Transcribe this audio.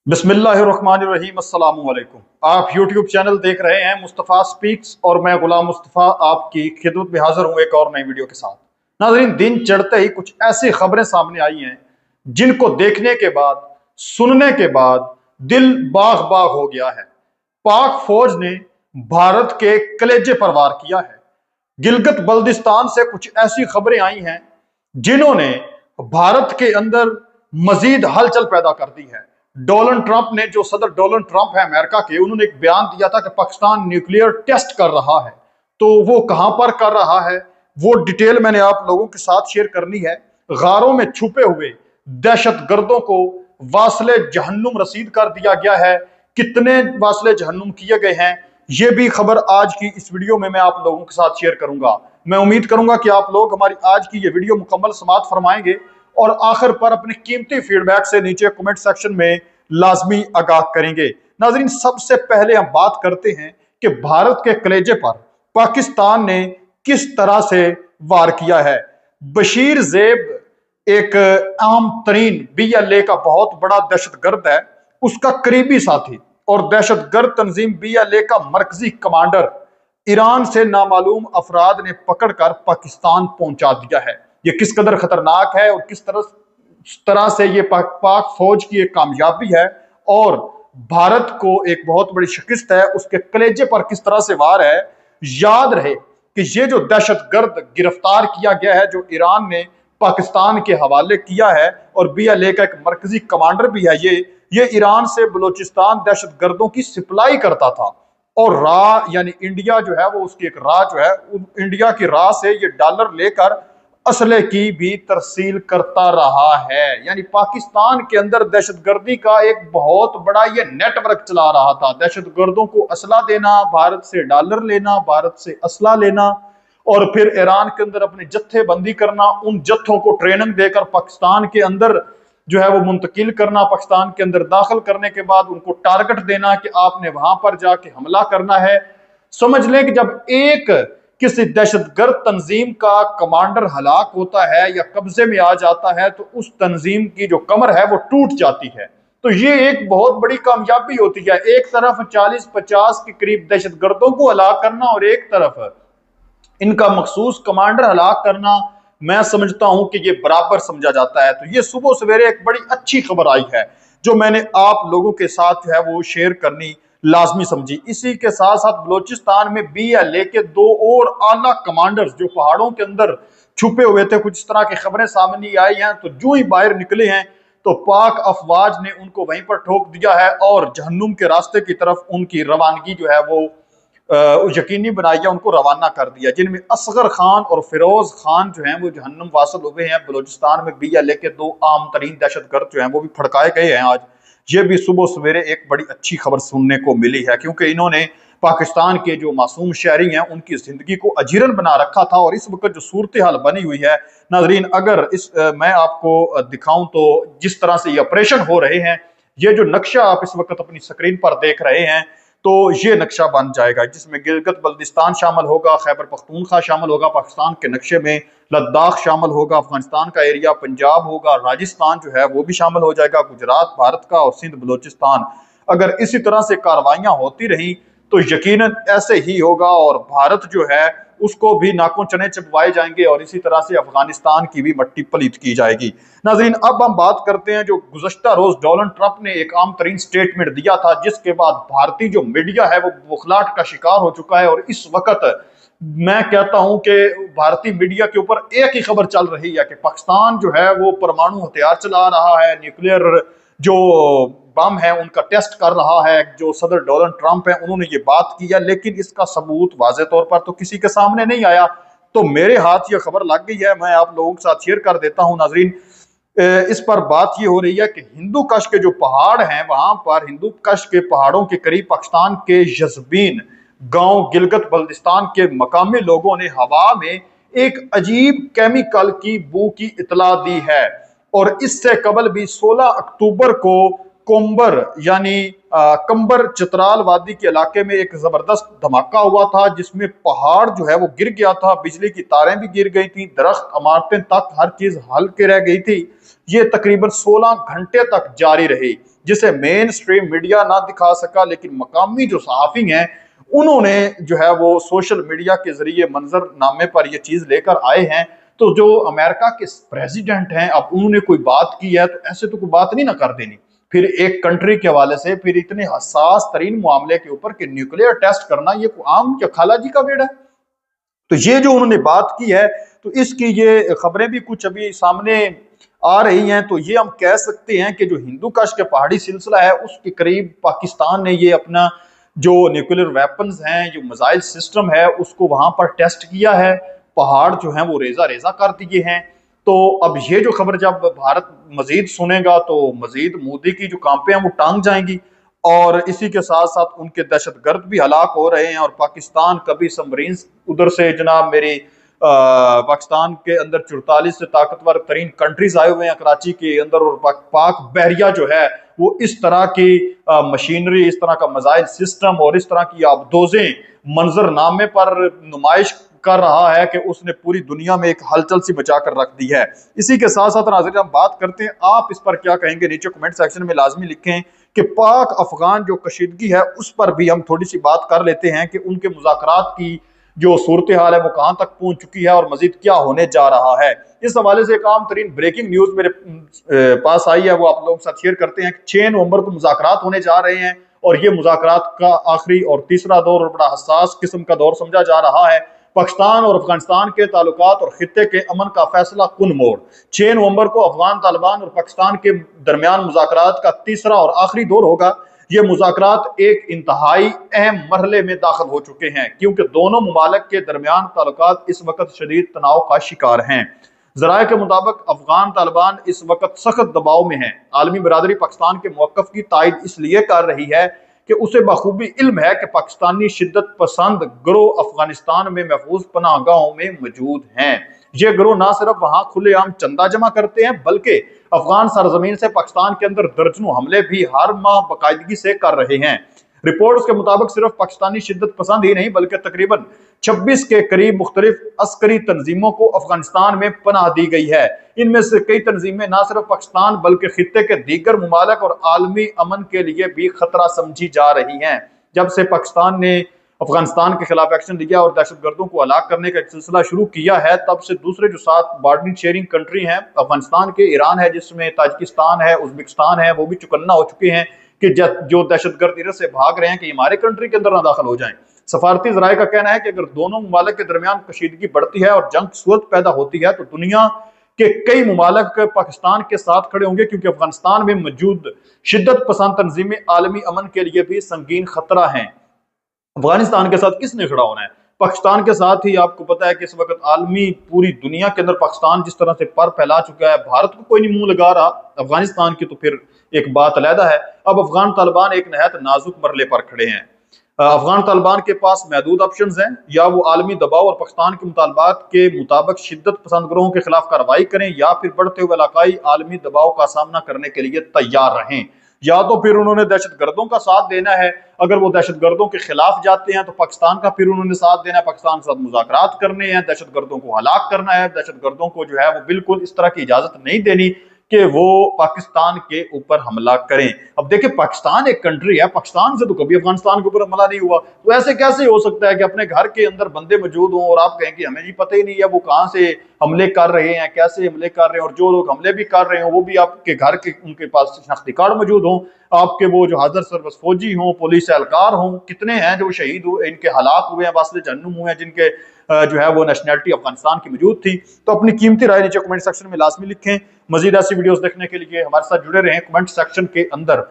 बिस्मिल्लाहिर्रहमानिर्रहीम अस्सलाम वालेकुम। आप यूट्यूब चैनल देख रहे हैं मुस्तफ़ा स्पीक्स और मैं गुलाम मुस्तफ़ा आपकी खिदमत में हाजिर हूँ एक और नई वीडियो के साथ। नाज़रीन, दिन चढ़ते ही कुछ ऐसी खबरें सामने आई हैं जिनको देखने के बाद, सुनने के बाद दिल बाग बाग हो गया है। पाक फौज ने भारत के कलेजे पर वार किया है। गिलगित बल्दिस्तान से कुछ ऐसी खबरें आई हैं जिन्होंने भारत के अंदर मजीद हलचल पैदा कर दी है। डोनाल्ड ट्रंप ने, जो सदर डोनाल्ड ट्रंप है अमेरिका के, उन्होंने एक बयान दिया था कि पाकिस्तान न्यूक्लियर टेस्ट कर रहा है। तो वो कहां पर कर रहा है, वो डिटेल मैंने आप लोगों के साथ शेयर करनी है। गारों में छुपे हुए दहशत गर्दों को वासले जहन्नुम रसीद कर दिया गया है। कितने वासले जहन्नुम किए गए हैं, ये भी खबर आज की इस वीडियो में मैं आप लोगों के साथ शेयर करूंगा। मैं उम्मीद करूंगा कि आप लोग हमारी आज की ये वीडियो मुकम्मल समाअत फरमाएंगे और आखिर पर अपने कीमती फीडबैक से नीचे कमेंट सेक्शन में लाजमी आगाह करेंगे। नाजरीन, सबसे पहले हम बात करते हैं कि भारत के कलेजे पर पाकिस्तान ने किस तरह से वार किया है। बशीर ज़ेब एक आम तरीन BLA का बहुत बड़ा दहशतगर्द है। उसका करीबी साथी और दहशतगर्द तंजीम BLA का मरकजी कमांडर ईरान से नामालूम अफराद ने पकड़कर पाकिस्तान पहुंचा दिया है। ये किस कदर खतरनाक है और किस तरह से ये पाक फौज की एक कामयाबी है और भारत को एक बहुत बड़ी शिकस्त है, उसके कलेजे पर किस तरह से वार है। याद रहे कि ये जो दहशतगर्द गिरफ्तार किया गया है, जो ईरान ने पाकिस्तान के हवाले किया है, और BLA का एक मरकजी कमांडर भी है, ये ईरान से बलूचिस्तान दहशतगर्दों की सप्लाई करता था। और राह यानी इंडिया जो है, वो उसकी एक राह जो है, इंडिया की राह से ये डॉलर लेकर असले की भी तरसील करता रहा है। यानी पाकिस्तान के अंदर दहशतगर्दी का एक बहुत बड़ा ये नेटवर्क चला रहा था। दहशतगर्दों को असला देना, भारत से डॉलर लेना, भारत से असला लेना और फिर ईरान के अंदर अपनी जत्थेबंदी करना, उन जत्थों को ट्रेनिंग देकर पाकिस्तान के अंदर जो है वो मुंतकिल करना, पाकिस्तान के अंदर दाखिल करने के बाद उनको टारगेट देना कि आपने वहां पर जाके हमला करना है। समझ लें कि जब एक किसी दहशतगर्द तंजीम का कमांडर हलाक होता है या कब्जे में आ जाता है तो उस तंजीम की जो कमर है वो टूट जाती है। तो ये एक बहुत बड़ी कामयाबी होती है। एक तरफ 40-50 के करीब दहशतगर्दों को हलाक करना और एक तरफ इनका मखसूस कमांडर हलाक करना, मैं समझता हूं कि ये बराबर समझा जाता है। तो ये सुबह सवेरे एक बड़ी अच्छी खबर आई है जो मैंने आप लोगों के साथ जो है वो शेयर करनी लाजमी समझी। इसी के साथ साथ बलोचिस्तान में BLA के 2 और आला कमांडर्स जो पहाड़ों के अंदर छुपे हुए थे, कुछ इस तरह की खबरें सामने आई हैं। तो जो ही बाहर निकले हैं तो पाक अफवाज ने उनको वहीं पर ठोक दिया है और जहन्नुम के रास्ते की तरफ उनकी रवानगी जो है वो यकीनी बनाई है, उनको रवाना कर दिया। जिनमें असगर खान और फिरोज खान जो हैं वो जहन्नुम वासिल हुए हैं। बलूचिस्तान में BLA के 2 आम तरीन दहशतगर्द जो हैं वो भी फड़काए गए हैं। आज ये भी सुबह सवेरे एक बड़ी अच्छी खबर सुनने को मिली है, क्योंकि इन्होंने पाकिस्तान के जो मासूम शहरी हैं उनकी जिंदगी को अजीरन बना रखा था। और इस वक्त जो सूरत हाल बनी हुई है नाजरीन, अगर मैं आपको दिखाऊं तो जिस तरह से ये ऑपरेशन हो रहे हैं, ये जो नक्शा आप इस वक्त अपनी स्क्रीन पर देख रहे हैं, तो ये नक्शा बन जाएगा जिसमें गिलगित बल्दिस्तान शामिल होगा, खैबर पख्तूनख्वा शामिल होगा पाकिस्तान के नक्शे में, लद्दाख शामिल होगा, अफगानिस्तान का एरिया, पंजाब होगा, राजस्थान जो है वो भी शामिल हो जाएगा, गुजरात भारत का और सिंध बलूचिस्तान। अगर इसी तरह से कार्रवाइयां होती रही तो यकीनन ऐसे ही होगा और भारत जो है उसको भी नाकों चने चबवाए जाएंगे और इसी तरह से अफगानिस्तान की भी मट्टी पलीत की जाएगी। नाज़रीन, अब हम बात करते हैं जो गुज़श्ता रोज डोनाल्ड ट्रंप ने एक आम तरीन स्टेटमेंट दिया था, जिसके बाद भारतीय जो मीडिया है वो बुखलाहट का शिकार हो चुका है। और इस वक्त मैं कहता हूं कि भारतीय मीडिया के ऊपर एक ही खबर चल रही है कि पाकिस्तान जो है वो परमाणु हथियार चला रहा है, न्यूक्लियर जो बम है उनका टेस्ट कर रहा है। जो सदर डोनाल्ड ट्रंप है उन्होंने ये बात की है, लेकिन इसका सबूत वाज़े तौर पर तो किसी के सामने नहीं आया। तो मेरे हाथ ये खबर लग गई है, मैं आप लोगों के साथ शेयर कर देता हूं। नाजरीन, इस पर बात ये हो रही है कि हिंदू कश के जो पहाड़ हैं, वहां पर हिंदू कश के पहाड़ों के करीब पाकिस्तान के यज़बीन गांव गिलगित बल्दिस्तान के मकामी लोगों ने हवा में एक अजीब केमिकल की बू की इतला दी है। और इससे कबल भी 16 अक्टूबर को कोम्बर यानी कंबर चित्राल वादी के इलाके में एक जबरदस्त धमाका हुआ था, जिसमें पहाड़ जो है वो गिर गया था, बिजली की तारें भी गिर गई थी, दरख्त इमारतें तक हर चीज हल्के रह गई थी। ये तकरीबन 16 घंटे तक जारी रही। जिसे मेन स्ट्रीम मीडिया ना दिखा सका, लेकिन मकामी जो सहाफ़ी हैं उन्होंने जो है वो सोशल मीडिया के जरिए मंजरनामे पर ये चीज़ लेकर आए हैं। तो जो अमेरिका के प्रेसिडेंट हैं, अब उन्होंने कोई बात की है तो ऐसे तो कोई बात नहीं ना कर देनी, फिर एक कंट्री के हवाले से, फिर इतने हसास तरीन मामले के ऊपर कि न्यूक्लियर टेस्ट करना ये आम क्या खाला जी का बेड़ा है। तो ये जो उन्होंने बात की है, तो इसकी ये खबरें भी कुछ अभी सामने आ रही हैं। तो ये हम कह सकते हैं कि जो हिंदू कश के पहाड़ी सिलसिला है उसके करीब पाकिस्तान ने ये अपना जो न्यूक्लियर वेपन्स हैं, जो मिसाइल सिस्टम है, उसको वहां पर टेस्ट किया है। पहाड़ जो हैं वो रेजा रेजा कर दिए हैं। तो अब ये जो खबर जब भारत मजीद सुनेगा तो मजीद मोदी की जो कांपे हैं वो टांग जाएंगी, और इसी के साथ साथ उनके दहशतगर्द भी हलाक हो रहे हैं। और पाकिस्तान कभी सबमरीन उधर से जनाब मेरी पाकिस्तान के अंदर 44 से ताकतवर तरीन कंट्रीज आए हुए हैं कराची के अंदर, और पाक बहरिया जो है वो इस तरह की मशीनरी, इस तरह का मिसाइल सिस्टम और इस तरह की आबदोजें मंजरनामे पर नुमाइश कर रहा है कि उसने पूरी दुनिया में एक हलचल सी बचा कर रख दी है। इसी के साथ साथ नाज़रीन हम बात करते हैं, आप इस पर क्या कहेंगे नीचे कमेंट सेक्शन में लाजमी लिखें कि पाक अफगान जो कशीदगी है उस पर भी हम थोड़ी सी बात कर लेते हैं कि उनके मुज़ाकरात की जो सूरत हाल है वो कहां तक पहुंच चुकी है और मजीद क्या होने जा रहा है। इस हवाले से एक आम तरीन ब्रेकिंग न्यूज मेरे पास आई है, वो आप लोगों के साथ शेयर करते हैं। 6 नवंबर को मुज़ाकरात होने जा रहे हैं और ये मुज़ाकरात का आखिरी और तीसरा दौर और बड़ा हसास किस्म का दौर समझा जा रहा है। पाकिस्तान और अफगानिस्तान के ताल्लुकात और खित्ते के अमन का फैसला कुन मोड़। 6 नवंबर को अफगान तालिबान और पाकिस्तान के दरमियान मुज़ाकरात का तीसरा और आखिरी दौर होगा। ये मुज़ाकरात एक इंतहाई अहम मरहले में दाखिल हो चुके हैं, क्योंकि दोनों मुमालिक के दरमियान ताल्लुकात इस वक्त शदीद तनाव का शिकार हैं। ज़राए के मुताबिक अफगान तालिबान इस वक्त सख्त दबाव में है। आलमी बरादरी पाकिस्तान के मौक़िफ़ की तायद इसलिए कर रही है कि उसे बखूबी इल्म है कि पाकिस्तानी शिद्दत पसंद गिरोह अफगानिस्तान में महफूज पनाहगाहों में मौजूद हैं। ये गिरोह ना सिर्फ वहां खुलेआम चंदा जमा करते हैं, बल्कि अफगान सरजमीन से पाकिस्तान के अंदर दर्जनों हमले भी हर माह बाकायदगी से कर रहे हैं। रिपोर्ट्स के मुताबिक सिर्फ पाकिस्तानी शिद्दत पसंद ही नहीं, बल्कि तकरीबन 26 के करीब मुख्तलिफ अस्करी तंजीमों को अफगानिस्तान में पनाह दी गई है। इनमें से कई तंजीमें न सिर्फ पाकिस्तान बल्कि खित्ते के दीगर मुमालिक और आलमी अमन के लिए भी खतरा समझी जा रही हैं। जब से पाकिस्तान ने अफगानिस्तान के खिलाफ एक्शन लिया और दहशतगर्दों को हलाक करने का एक सिलसिला शुरू किया है, तब से दूसरे जो 7 बॉर्डरिंग शेयरिंग कंट्री हैं अफगानिस्तान के, ईरान है जिसमें ताजिकिस्तान है, उज्बेकिस्तान है, वो भी चौकन्ना हो चुके हैं कि जो दहशतगर्द इधर से भाग रहे हैं कि हमारे कंट्री के अंदर ना दाखिल हो जाएं। सफारती ज़राए का कहना है कि अगर दोनों मुमालिक के दरमियान कशीदगी बढ़ती है और जंग की सूरत पैदा होती है तो दुनिया के कई मुमालिक पाकिस्तान के साथ खड़े होंगे, क्योंकि अफगानिस्तान में मौजूद शिद्दत पसंद तंजीमें आलमी अमन के लिए भी संगीन खतरा हैं। अफगानिस्तान के साथ किसने खड़ा होना है? पाकिस्तान के साथ ही। आपको पता है कि इस वक्त आलमी पूरी दुनिया के अंदर पाकिस्तान जिस तरह से पर फैला चुका है, भारत को कोई नहीं मुंह लगा रहा, अफगानिस्तान की तो फिर एक बात अलहदा है। अब अफगान तालिबान एक नहायत नाजुक मरले पर खड़े हैं। अफगान तालिबान के पास महदूद ऑप्शंस हैं, या वो आलमी दबाव और पाकिस्तान के मुतालबात के मुताबिक शिद्दत पसंद ग्रोहों के खिलाफ कार्रवाई करें, या फिर बढ़ते हुए इलाकाई आलमी दबाव का सामना करने के लिए तैयार रहें। या तो फिर उन्होंने दहशतगर्दों का साथ देना है, अगर वो दहशतगर्दों के खिलाफ जाते हैं तो पाकिस्तान का फिर उन्होंने साथ देना है, पाकिस्तान के साथ मुज़ाकरात करने हैं, दहशतगर्दों को हलाक करना है, दहशतगर्दों को जो है वो बिल्कुल इस तरह की इजाजत नहीं देनी कि वो पाकिस्तान के ऊपर हमला करें। अब देखिए, पाकिस्तान एक कंट्री है, पाकिस्तान से तो कभी अफगानिस्तान के ऊपर हमला नहीं हुआ, तो ऐसे कैसे हो सकता है कि अपने घर के अंदर बंदे मौजूद हों और आप कहें कि हमें जी पता ही नहीं है वो कहां से हमले कर रहे हैं, कैसे हमले कर रहे हैं, और जो लोग हमले भी कर रहे हो वो भी आपके घर के उनके पास शनाख्ती कार्ड मौजूद हों, आपके वो जो हाजिर सर्विस फौजी हों, पुलिस एहलकार हों। कितने हैं जो शहीद हुए, इनके हलाक हुए हैं, वास्ते जहन्नुम हुए हैं, जिनके जो है वो नेशनैलिटी अफगानिस्तान की मौजूद थी। तो अपनी कीमती राय नीचे कमेंट सेक्शन में लाजमी लिखें। मजीद ऐसी वीडियोस देखने के लिए हमारे साथ जुड़े रहें। कमेंट सेक्शन के अंदर